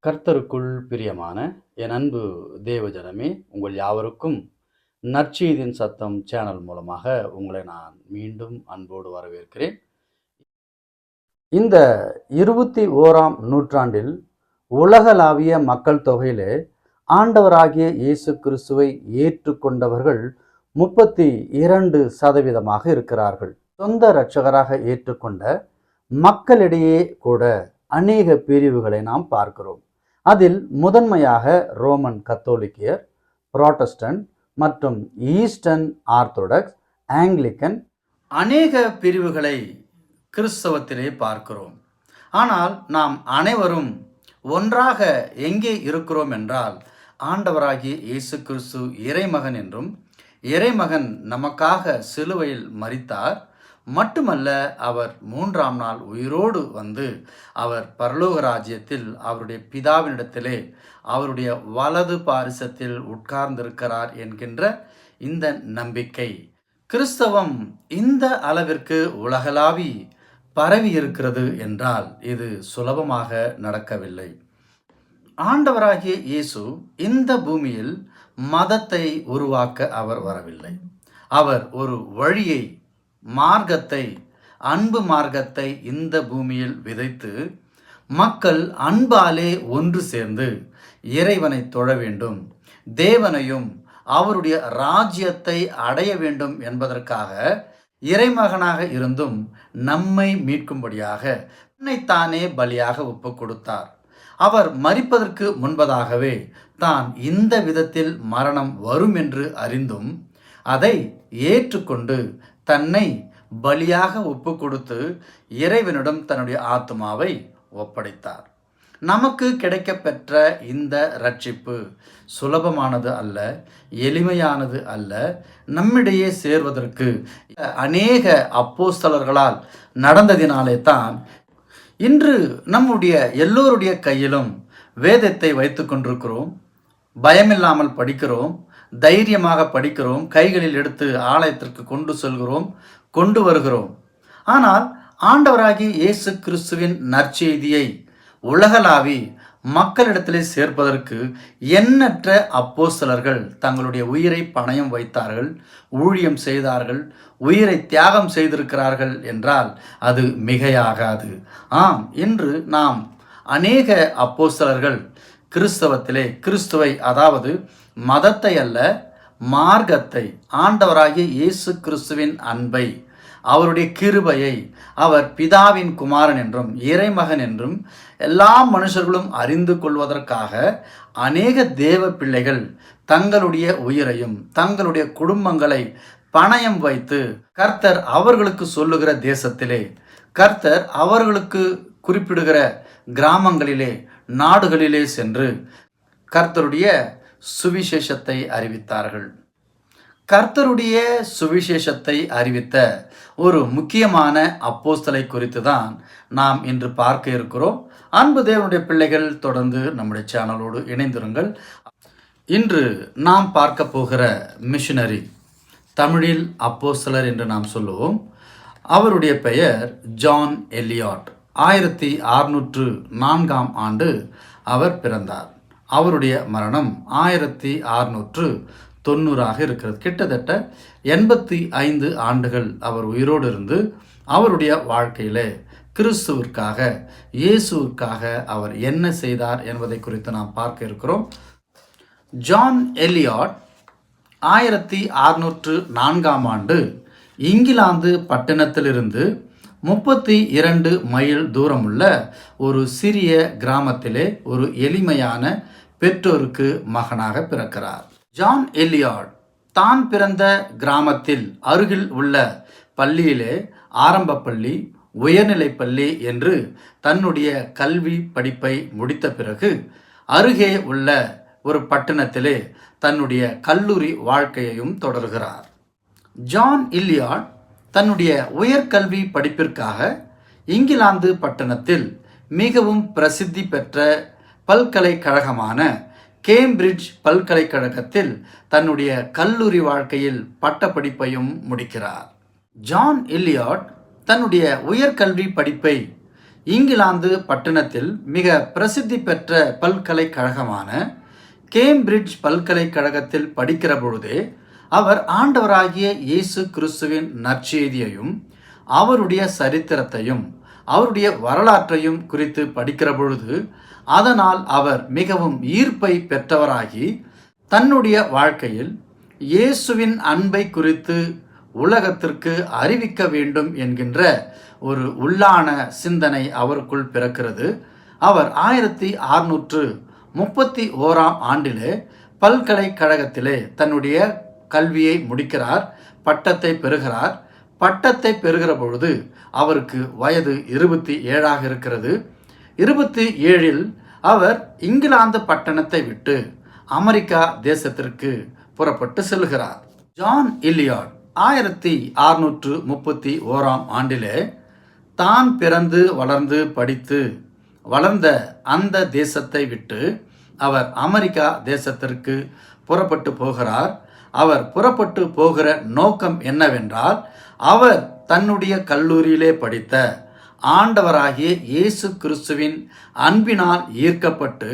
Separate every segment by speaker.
Speaker 1: கர்த்தருக்குள் பிரியமான என் அன்பு தேவஜனமே, உங்கள் யாவருக்கும் நற்செய்தியின் சத்தம் சேனல் மூலமாக உங்களை நான் மீண்டும் அன்போடு வரவேற்கிறேன். இந்த 21ஆம் நூற்றாண்டில் உலகளாவிய மக்கள் தொகையிலே ஆண்டவராகிய இயேசு கிறிஸ்துவை ஏற்றுக்கொண்டவர்கள் 32% இருக்கிறார்கள். சொந்த இரட்சகராக ஏற்றுக்கொண்ட மக்களிடையே கூட அநேக பிரிவுகளை நாம் பார்க்கிறோம். அதில் முதன்மையாக ரோமன் கத்தோலிக்கர், புராட்டஸ்டன்ட் மற்றும் ஈஸ்டர்ன் ஆர்த்தோடாக்ஸ், ஆங்கிலிக்கன் அநேக பிரிவுகளை கிறிஸ்தவத்திலே பார்க்கிறோம். ஆனால் நாம் அனைவரும் ஒன்றாக எங்கே இருக்கிறோம் என்றால், ஆண்டவராகிய இயேசு கிறிஸ்து இறைமகன் என்றும், இறைமகன் நமக்காக சிலுவையில் மரித்தார் மட்டுமல்ல, அவர் 3ஆம் நாள் உயிரோடு வந்து அவர் பரலோக ராஜ்யத்தில் அவருடைய பிதாவினிடத்திலே அவருடைய வலது பாரிசத்தில் உட்கார்ந்திருக்கிறார் என்கின்ற இந்த நம்பிக்கை கிறிஸ்தவம் இந்த அளவிற்கு உலகளாவி பரவி இருக்கிறது என்றால் இது சுலபமாக நடக்கவில்லை. ஆண்டவராகிய இயேசு இந்த பூமியில் மதத்தை உருவாக்க அவர் வரவில்லை. அவர் ஒரு வழியை, மார்க்கத்தை, அன்பு மார்க்கத்தை இந்த பூமியில் விதைத்து மக்கள் அன்பாலே ஒன்று சேர்ந்து இறைவனை தொழ வேண்டும், தேவனையும் அவருடைய ராஜ்யத்தை அடைய வேண்டும் என்பதற்காக இறைமகனாக இருந்தும் நம்மை மீட்கும்படியாக தன்னைத்தானே பலியாக ஒப்பு கொடுத்தார். அவர் மரிப்பதற்கு முன்பதாகவே தான் இந்த விதத்தில் மரணம் வரும் என்று அறிந்தும் அதை ஏற்றுக்கொண்டு தன்னை பலியாக ஒப்பு கொடுத்து இறைவனிடம் தன்னுடைய ஆத்மாவை ஒப்படைத்தார். நமக்கு கிடைக்கப்பெற்ற இந்த ரட்சிப்பு சுலபமானது அல்ல, எளிமையானது அல்ல. நம்மிடையே சேர்வதற்கு அநேக அப்போஸ்தலர்களால் நடந்ததினாலே தான் இன்று நம்முடைய எல்லோருடைய கையிலும் வேதத்தை வைத்து கொண்டிருக்கிறோம். பயமில்லாமல் படிக்கிறோம், தைரியமாக படிக்கிறோம், கைகளில் எடுத்து ஆலயத்திற்கு கொண்டு செல்கிறோம், கொண்டு வருகிறோம். ஆனால் ஆண்டவராகிய இயேசு கிறிஸ்துவின் நற்செய்தியை உலகளாவி மக்களிடத்திலே சேர்ப்பதற்கு எண்ணற்ற அப்போஸ்தலர்கள் தங்களுடைய உயிரை பணயம் வைத்தார்கள், ஊழியம் செய்தார்கள், உயிரை தியாகம் செய்திருக்கிறார்கள் என்றால் அது மிகையாகாது. ஆம், இன்று நாம் அநேக அப்போஸ்தலர்கள் கிறிஸ்தவத்திலே கிறிஸ்துவை, அதாவது மதத்தை அல்ல, மார்க்கத்தை, ஆண்டவராகிய இயேசு கிறிஸ்துவின் அன்பை, அவருடைய கிருபையை, அவர் பிதாவின் குமாரன் என்றும் இறைமகன் என்றும் எல்லா மனுஷர்களும் அறிந்து கொள்வதற்காக அநேக தேவ பிள்ளைகள் தங்களுடைய உயிரையும் தங்களுடைய குடும்பங்களை பணயம் வைத்து கர்த்தர் அவர்களுக்கு சொல்லுகிற தேசத்திலே, கர்த்தர் அவர்களுக்கு குறிப்பிடுகிற கிராமங்களிலே, நாடுகளிலே சென்று கர்த்தருடைய சுவிசேஷத்தை அறிவித்தார்கள். கர்த்தருடைய சுவிசேஷத்தை அறிவித்த ஒரு முக்கியமான அப்போஸ்தலை குறித்து தான் நாம் இன்று பார்க்க இருக்கிறோம். அன்பு தேவனுடைய பிள்ளைகள், தொடர்ந்து நம்முடைய சேனலோடு இணைந்திருங்கள். இன்று நாம் பார்க்க போகிற மிஷனரி, தமிழில் அப்போஸ்தலர் என்று நாம் சொல்லுவோம். அவருடைய பெயர் ஜான் எலியாட். 1604ஆம் ஆண்டு அவர் பிறந்தார். அவருடைய மரணம் 1690ஆக இருக்கிறது. கிட்டத்தட்ட 85 ஆண்டுகள் அவர் உயிரோடு இருந்து அவருடைய வாழ்க்கையிலே கிறிஸ்துவிற்காக, இயேசுவிற்காக அவர் என்ன செய்தார் என்பதை குறித்து நாம் பார்க்க இருக்கிறோம். ஜான் எலியாட் 1604ஆம் ஆண்டு இங்கிலாந்து பட்டணத்திலிருந்து 32 மைல் தூரமுள்ள ஒரு சிறிய கிராமத்திலே ஒரு எளிமையான பெற்றோருக்கு மகனாக பிறக்கிறார். ஜான் எலியாட் தான் பிறந்த கிராமத்தில் அருகில் உள்ள பள்ளியிலே ஆரம்ப பள்ளி, உயர்நிலை பள்ளி என்று தன்னுடைய கல்வி படிப்பை முடித்த பிறகு அருகே உள்ள ஒரு பட்டணத்திலே தன்னுடைய கல்லூரி வாழ்க்கையையும் தொடர்கிறார். ஜான் எலியாட் தன்னுடைய உயர்கல்வி படிப்பிற்காக இங்கிலாந்து பட்டணத்தில் மிகவும் பிரசித்தி பெற்ற பல்கலைக்கழகமான கேம்பிரிட்ஜ் பல்கலைக்கழகத்தில் தன்னுடைய கல்லூரி வாழ்க்கையில் பட்டப்படிப்பையும் முடிக்கிறார். ஜான் எலியாட் தன்னுடைய உயர்கல்வி படிப்பை இங்கிலாந்து பட்டணத்தில் மிக பிரசித்தி பெற்ற பல்கலைக்கழகமான கேம்பிரிட்ஜ் பல்கலைக்கழகத்தில் படிக்கிற பொழுதே அவர் ஆண்டவராகிய இயேசு கிறிஸ்துவின் நற்செய்தியையும் அவருடைய சரித்திரத்தையும் அவருடைய வரலாற்றையும் குறித்து படிக்கிற பொழுது அதனால் அவர் மிகவும் ஈர்ப்பை பெற்றவராகி தன்னுடைய வாழ்க்கையில் இயேசுவின் அன்பை குறித்து உலகத்திற்கு அறிவிக்க வேண்டும் என்கின்ற ஒரு உள்ளான சிந்தனை அவருக்குள் பிறக்கிறது. அவர் 1631 ஆண்டிலே பல்கலைக்கழகத்திலே தன்னுடைய கல்வியை முடிக்கிறார், பட்டத்தை பெறுகிறார். பட்டத்தை பெறுகிற பொழுது அவருக்கு வயது 27 இருக்கிறது. 27 அவர் இங்கிலாந்து பட்டணத்தை விட்டு அமெரிக்கா தேசத்திற்கு புறப்பட்டு செல்கிறார். ஜான் எலியாட் 1631 ஆண்டிலே தான் பிறந்து வளர்ந்து படித்து வளர்ந்த அந்த தேசத்தை விட்டு அவர் அமெரிக்கா தேசத்திற்கு புறப்பட்டு போகிறார். அவர் புறப்பட்டு போகிற நோக்கம் என்னவென்றால், அவர் தன்னுடைய கல்லூரியிலே படித்த ஆண்டவராகிய இயேசு கிறிஸ்துவின் அன்பினால் ஈர்க்கப்பட்டு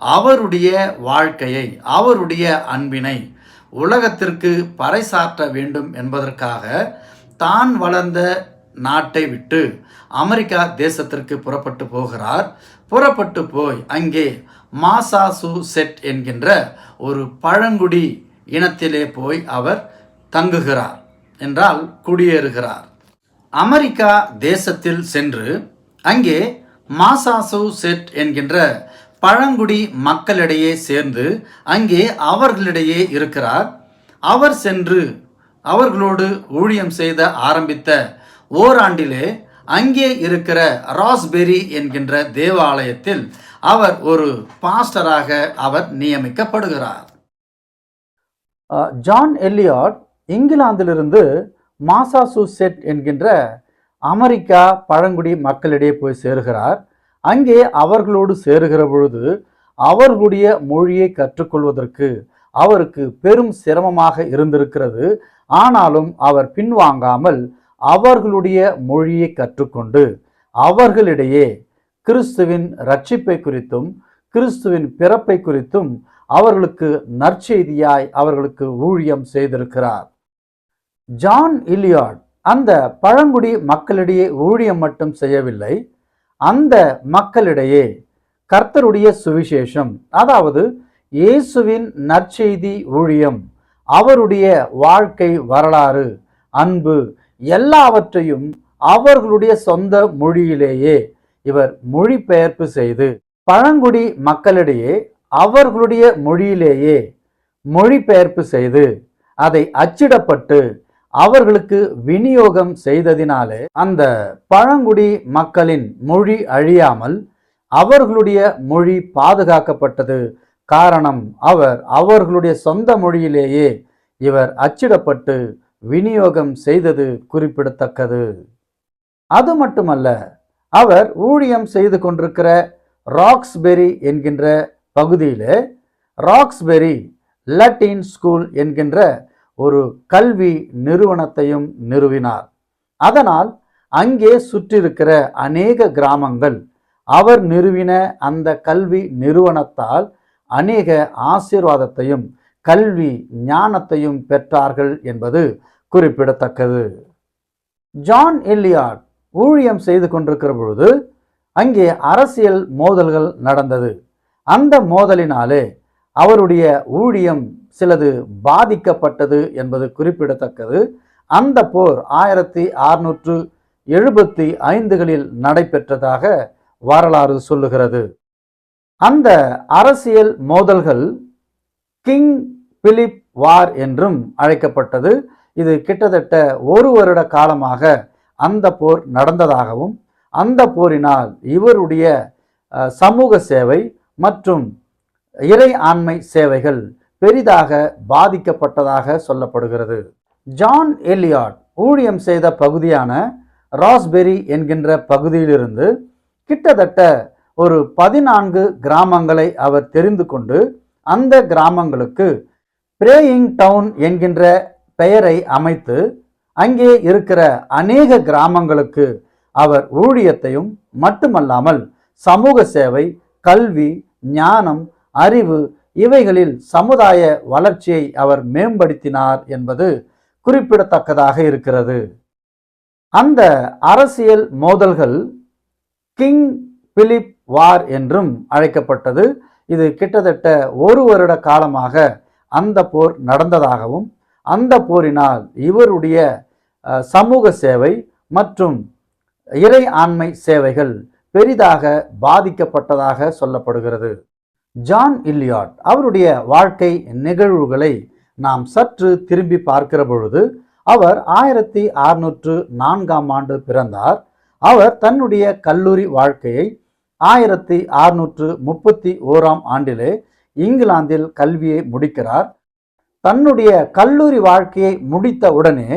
Speaker 1: அவருடைய வாழ்க்கையை, அவருடைய அன்பினை உலகத்திற்கு பறைசாற்ற வேண்டும் என்பதற்காக தான் வளர்ந்த நாட்டை விட்டு அமெரிக்கா தேசத்திற்கு புறப்பட்டு போகிறார். புறப்பட்டு போய் அங்கே மாசாசூசெட் என்கின்ற ஒரு பழங்குடி இனத்திலே போய் அவர் தங்குகிறார், என்றால் குடியேறுகிறார். அமெரிக்கா தேசத்தில் சென்று அங்கே மாசாசூசெட் என்கின்ற பழங்குடி மக்களிடையே சேர்ந்து அங்கே அவர்களிடையே இருக்கிறார். அவர் சென்று அவர்களோடு ஊழியம் செய்த ஆரம்பித்த ஓராண்டிலே அங்கே இருக்கிற ராஸ்பெரி என்கின்ற தேவாலயத்தில் அவர் ஒரு பாஸ்டராக அவர் நியமிக்கப்படுகிறார். ஜான் எலியாட் இங்கிலாந்திலிருந்து மாசாசூசெட் என்கின்ற அமெரிக்கா பழங்குடி மக்களிடையே போய் சேருகிறார். அங்கே அவர்களோடு சேருகிற பொழுது அவர்களுடைய மொழியை கற்றுக்கொள்வதற்கு அவருக்கு பெரும் சிரமமாக இருந்திருக்கிறது. ஆனாலும் அவர் பின்வாங்காமல் அவர்களுடைய மொழியை கற்றுக்கொண்டு அவர்களிடையே கிறிஸ்துவின் ரட்சிப்பை குறித்தும் கிறிஸ்துவின் பிறப்பை குறித்தும் அவர்களுக்கு நற்செய்தியாய் அவர்களுக்கு ஊழியம் செய்திருக்கிறார். ஜான் எலியாட் அந்த பழங்குடி மக்களிடையே ஊழியம் மட்டும் செய்யவில்லை, அந்த மக்களிடையே கர்த்தருடைய சுவிசேஷம், அதாவது இயேசுவின் நற்செய்தி ஊழியம், அவருடைய வாழ்க்கை வரலாறு, அன்பு எல்லாவற்றையும் அவர்களுடைய சொந்த மொழியிலேயே இவர் மொழிபெயர்ப்பு செய்து பழங்குடி மக்களிடையே அவர்களுடைய மொழியிலேயே மொழிபெயர்ப்பு செய்து அதை அச்சிடப்பட்டு அவர்களுக்கு விநியோகம் செய்ததினாலே அந்த பழங்குடி மக்களின் மொழி அழியாமல் அவர்களுடைய மொழி பாதுகாக்கப்பட்டது. காரணம், அவர்களுடைய சொந்த மொழியிலேயே இவர் அச்சிடப்பட்டு விநியோகம் செய்தது குறிப்பிடத்தக்கது. அது மட்டுமல்ல, அவர் ஊழியம் செய்து கொண்டிருக்கிற ராக்ஸ்பெரி என்கின்ற பகுதியிலே ராக்ஸ்பெரி லத்தீன் ஸ்கூல் என்கின்ற ஒரு கல்வி நிறுவனத்தையும் நிறுவினார். அதனால் அங்கே சுற்றிருக்கிற அநேக கிராமங்கள் அவர் நிறுவின அந்த கல்வி நிறுவனத்தால் அநேக ஆசீர்வாதத்தையும் கல்வி ஞானத்தையும் பெற்றார்கள் என்பது குறிப்பிடத்தக்கது. ஜான் எலியாட் ஊழியம் செய்து கொண்டிருக்கிற பொழுது அங்கே அரசியல் மோதல்கள் நடந்தது. அந்த மோதலினாலே அவருடைய ஊழியம் சிலது பாதிக்கப்பட்டது என்பது குறிப்பிடத்தக்கது. அந்த போர் 1675 நடைபெற்றதாக வரலாறு சொல்லுகிறது. அந்த அரசியல் மோதல்கள் கிங் பிலிப் வார் என்றும் அழைக்கப்பட்டது. இது கிட்டத்தட்ட 1 வருட காலமாக அந்த போர் நடந்ததாகவும் அந்த போரினால் இவருடைய சமூக சேவை மற்றும் இறை ஆண்மை சேவைகள் பெரிதாக பாதிக்கப்பட்டதாக சொல்லப்படுகிறது. ஜான் எலியாட் ஊழியம் செய்த பகுதியான ராஸ்பெரி என்கின்ற பகுதியிலிருந்து கிட்டத்தட்ட ஒரு 14 கிராமங்களை அவர் தெரிந்து கொண்டு அந்த கிராமங்களுக்கு பிரேயிங் டவுன் என்கின்ற பெயரை அமைத்து அங்கே இருக்கிற அநேக கிராமங்களுக்கு அவர் ஊழியத்தையும் மட்டுமல்லாமல் சமூக சேவை, கல்வி, ஞானம், அறிவு இவைகளில் சமுதாய வளர்ச்சியை அவர் மேம்படுத்தினார் என்பது குறிப்பிடத்தக்கதாக இருக்கிறது. அந்த அரசியல் மோதல்கள் கிங் பிலிப் வார் என்றும் அழைக்கப்பட்டது. இது கிட்டத்தட்ட 1 வருட காலமாக அந்த போர் நடந்ததாகவும், அந்த போரினால் இவருடைய சமூக சேவை மற்றும் இறை ஆண்மை சேவைகள் பெரிதாக பாதிக்கப்பட்டதாக சொல்லப்படுகிறது. ஜான் இலியாட் அவருடைய வாழ்க்கை நிகழ்வுகளை நாம் சற்று திரும்பி பார்க்கிற பொழுது, அவர் 1604ஆம் ஆண்டு பிறந்தார். அவர் தன்னுடைய கல்லூரி வாழ்க்கையை 1631ஆம் ஆண்டிலே இங்கிலாந்தில் கல்வியை முடிக்கிறார். தன்னுடைய கல்லூரி வாழ்க்கையை முடித்த உடனே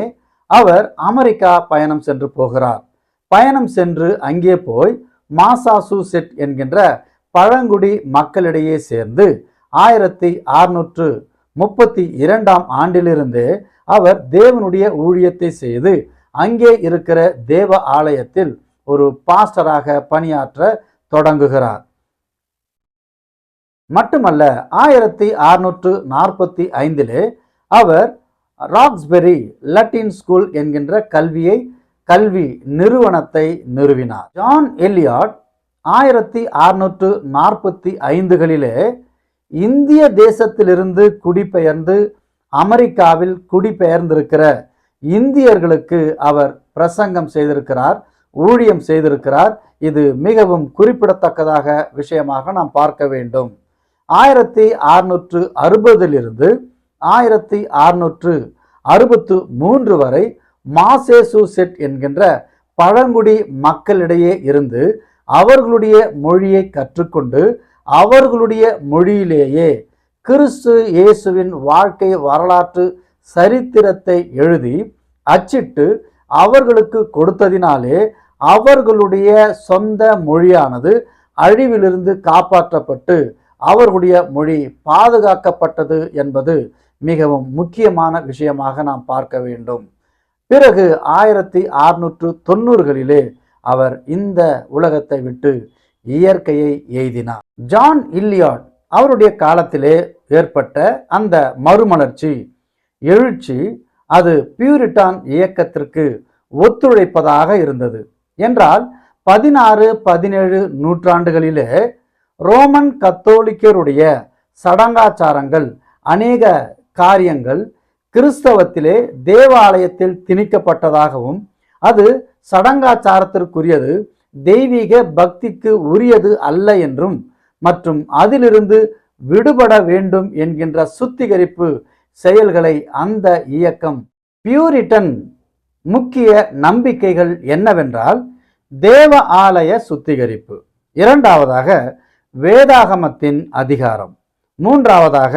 Speaker 1: அவர் அமெரிக்கா பயணம் சென்று போகிறார். பயணம் சென்று அங்கே போய் மாசாசூசெட் என்கின்ற பழங்குடி மக்களிடையே சேர்ந்து 1632ஆம் ஆண்டிலிருந்தே அவர் தேவனுடைய ஊழியத்தை செய்து அங்கே இருக்கிற தேவ ஆலயத்தில் ஒரு பாஸ்டராக பணியாற்ற தொடங்குகிறார். மட்டுமல்ல, 1645 அவர் ராக்ஸ்பெரி லட்டின் ஸ்கூல் என்கின்ற கல்வி நிறுவனத்தை நிறுவினார். ஜான் எலியாட் 1645 இந்திய தேசத்திலிருந்து குடிபெயர்ந்து அமெரிக்காவில் குடிபெயர்ந்திருக்கிற இந்தியர்களுக்கு அவர் பிரசங்கம் செய்திருக்கிறார், ஊழியம் செய்திருக்கிறார். இது மிகவும் குறிப்பிடத்தக்கதாக விஷயமாக நாம் பார்க்க வேண்டும். 1660 1663 வரை மாசேசூசெட் என்கின்ற பழங்குடி மக்களிடையே இருந்து அவர்களுடைய மொழியை கற்றுக்கொண்டு அவர்களுடைய மொழியிலேயே கிறிஸ்து இயேசுவின் வாழ்க்கை வரலாற்று சரித்திரத்தை எழுதி அச்சிட்டு அவர்களுக்கு கொடுத்ததினாலே அவர்களுடைய சொந்த மொழியானது அழிவிலிருந்து காப்பாற்றப்பட்டு அவர்களுடைய மொழி பாதுகாக்கப்பட்டது என்பது மிகவும் முக்கியமான விஷயமாக நாம் பார்க்க வேண்டும். பிறகு 1690 அவர் இந்த உலகத்தை விட்டு இயற்கையை எய்தினார். ஜான் இலியாட் அவருடைய காலத்திலே ஏற்பட்ட அந்த மறுமலர்ச்சி எழுச்சி அது பியூரிட்டான் இயக்கத்திற்கு ஒத்துழைப்பதாக இருந்தது. என்றால் 16, 17 நூற்றாண்டுகளிலே ரோமன் கத்தோலிக்கருடைய சடங்காச்சாரங்கள் அநேக காரியங்கள் கிறிஸ்தவத்திலே தேவாலயத்தில் திணிக்கப்பட்டதாகவும் அது சடங்காச்சாரத்திற்குரியது, தெய்வீக பக்திக்கு உரியது அல்ல என்றும் மற்றும் அதிலிருந்து விடுபட வேண்டும் என்கின்ற சுத்திகரிப்பு செயல்களை அந்த இயக்கம் பியூரிட்டன் முக்கிய நம்பிக்கைகள் என்னவென்றால் தேவ ஆலய சுத்திகரிப்பு, இரண்டாவதாக வேதாகமத்தின் அதிகாரம், மூன்றாவதாக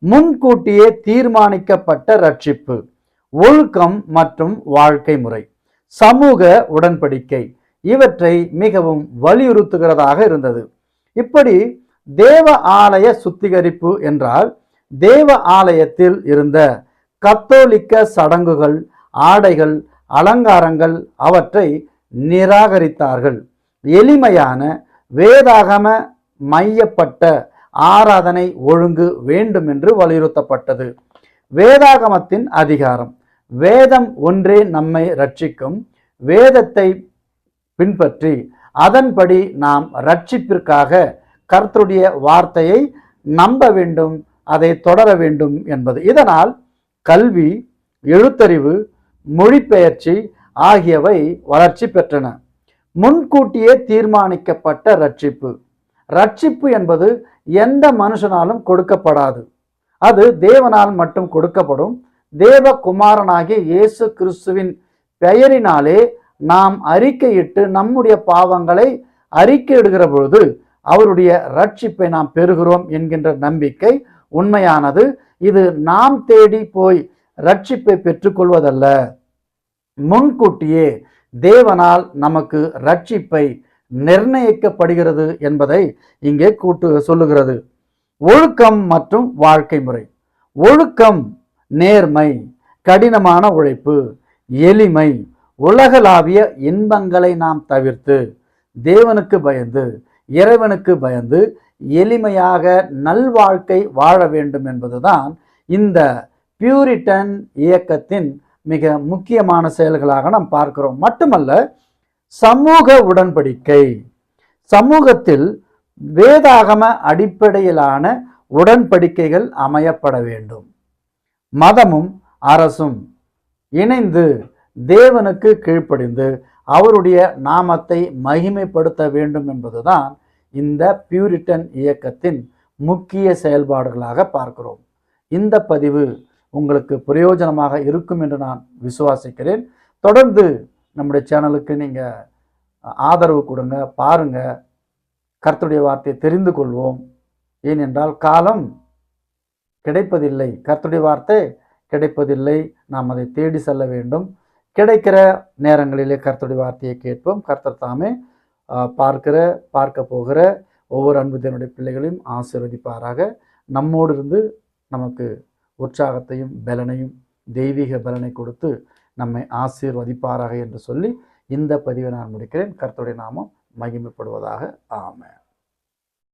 Speaker 1: முன்கூட்டியே தீர்மானிக்கப்பட்ட ரட்சிப்பு, ஒழுக்கம் மற்றும் வாழ்க்கை முறை, சமூக உடன்படிக்கை இவற்றை மிகவும் வலியுறுத்துகிறதாக இருந்தது. இப்படி தேவ ஆலய சுத்திகரிப்பு என்றால் தேவ ஆலயத்தில் இருந்த கத்தோலிக்க சடங்குகள், ஆடைகள், அலங்காரங்கள் அவற்றை நிராகரித்தார்கள். எளிமையான வேதாகம மையப்பட்ட ஆராதனை ஒழுங்கு வேண்டும் என்று வலியுறுத்தப்பட்டது. வேதாகமத்தின் அதிகாரம், வேதம் ஒன்றே நம்மை ரட்சிக்கும், வேதத்தை பின்பற்றி அதன்படி நாம் ரட்சிப்பிற்காக கர்த்தருடைய வார்த்தையை நம்ப வேண்டும், அதை தொடர வேண்டும் என்பது. இதனால் கல்வி, எழுத்தறிவு, மொழிபெயர்ச்சி ஆகியவை வளர்ச்சி பெற்றன. முன்கூட்டியே தீர்மானிக்கப்பட்ட ரட்சிப்பு என்பது எந்த மனுஷனாலும் கொடுக்கப்படாது, அது தேவனால் மட்டும் கொடுக்கப்படும். தேவகுமாரனாகிய இயேசு கிறிஸ்துவின் பெயரினாலே நாம் அறிக்கையிட்டு நம்முடைய பாவங்களை அறிக்கையிடுகிற பொழுது அவருடைய ரட்சிப்பை நாம் பெறுகிறோம் என்கின்ற நம்பிக்கை உண்மையானது. இது நாம் தேடி போய் ரட்சிப்பை பெற்றுக்கொள்வதல்ல, முன்கூட்டியே தேவனால் நமக்கு ரட்சிப்பை நிர்ணயிக்கப்படுகிறது என்பதை இங்கே சொல்லுகிறது. ஒழுக்கம் மற்றும் வாழ்க்கை முறை. ஒழுக்கம் நேர்மை, கடினமான உழைப்பு, எளிமை, உலகளாவிய இன்பங்களை நாம் தவிர்த்து தேவனுக்கு பயந்து இறைவனுக்கு பயந்து எளிமையாக நல்வாழ்க்கை வாழ வேண்டும் என்பதுதான் இந்த பியூரிட்டன் இயக்கத்தின் மிக முக்கியமான செயல்களாக நாம் பார்க்கிறோம். மட்டுமல்ல, சமூக உடன்படிக்கை, சமூகத்தில் வேதாகம அடிப்படையிலான உடன்படிக்கைகள் அமையப்பட வேண்டும். மதமும் அரசும் இணைந்து தேவனுக்கு கீழ்ப்படிந்து அவருடைய நாமத்தை மகிமைப்படுத்த வேண்டும் என்பதுதான் இந்த பியூரிட்டன் இயக்கத்தின் முக்கிய செயல்பாடுகளாக பார்க்கிறோம். இந்த பதிவு உங்களுக்கு பிரயோஜனமாக இருக்கும் என்று நான் விசுவாசிக்கிறேன். தொடர்ந்து நம்முடைய சேனலுக்கு நீங்கள் ஆதரவு கொடுங்க, பாருங்க, கர்த்தருடைய வார்த்தையை தெரிந்து கொள்வோம். ஏனென்றால் காலம் கிடைப்பதில்லை, கர்த்தருடைய வார்த்தை கிடைப்பதில்லை, நாம் அதை தேடி செல்ல வேண்டும். கிடைக்கிற நேரங்களிலே கர்த்தருடைய வார்த்தையை கேட்போம். கர்த்தர் தாமே பார்க்க போகிற ஒவ்வொரு அன்பு தேவனுடைய பிள்ளைகளையும் ஆசீர்வதிப்பாராக. நம்மோடு இருந்து நமக்கு உற்சாகத்தையும் பலனையும் தெய்வீக பலனை கொடுத்து நம்மை ஆசீர்வதிப்பாராக என்று சொல்லி இந்த பதிவை நான் முடிக்கிறேன். கர்த்தருடைய நாமம் மகிமைப்படுவதாக. ஆமென்.